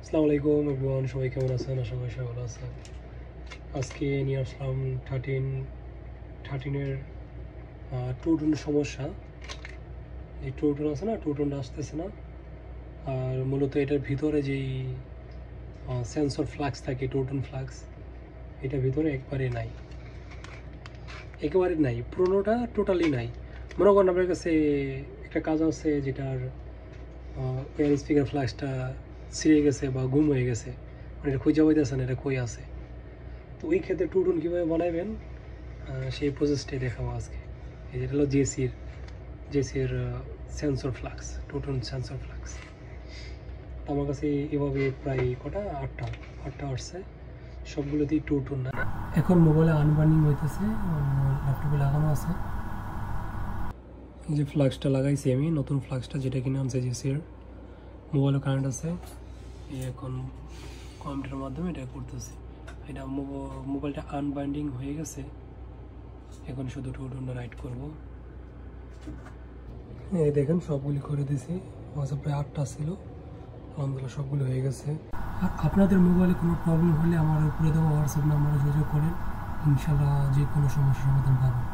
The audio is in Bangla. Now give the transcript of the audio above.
আসসালামু আলাইকুম এভরিওয়ান, সবাই কেমন আছেন? আশা করি সবাই ভালো আছেন। আজকে নিয়ে আসলাম 13-এর টু টোনের সমস্যা। এই টু টোন আছে না, টু টোনটা আসতেছে না। আর মূলত এটার ভিতরে যেই সেন্সর ফ্লাক্স থাকে, টু টোন ফ্লাক্স, এটার ভিতরে একেবারে নাই, পুরোনোটা টোটালি নাই। মনে করেন আপনার কাছে একটা কাজ আছে যেটার এয়ার স্পিকার ফ্লাক্সটা ছিঁড়ে গেছে বা গুম হয়ে গেছে, মানে এটা খুঁজে পাইতেছেন এটা কই আছে। তো ওই ক্ষেত্রে টু টোন কীভাবে বানাবেন সেই প্রসেসটাই দেখাবো আজকে। এই যেটা হলো জেসির sensor flux, two tone sensor flux. আমার কাছে এভাবে প্রায় আটটা আসছে, সবগুলোতেই টু টোন না। এখন মোবাইলে আনবার্নিং হইতেছে, ল্যাপটপে লাগানো আছে। যে ফ্লাক্সটা লাগাইছি আমি, নতুন ফ্লাক্সটা যেটা কিনে আনছে জেসির, মোবাইলে কারেন্ট আছে। এই এখন কম্পিউটারের মাধ্যমে এটা করতেছি। এটা মোবাইলটা আনবাইন্ডিং হয়ে গেছে, এখন শুধু টু টোনটা রাইট করবো। এই দেখেন সবগুলি করে দিছি। হোয়াটসঅ্যাপ প্রায় 8টা ছিল, আলহামদুলিল্লাহ সবগুলো হয়ে গেছে। আর আপনাদের মোবাইলে কোনো প্রবলেম হলে আমার উপরে দেওয়া হোয়াটসঅ্যাপ নাম্বারে যোগাযোগ করেন, ইনশাল্লাহ যে কোনো সমস্যার সমাধান পাবেন।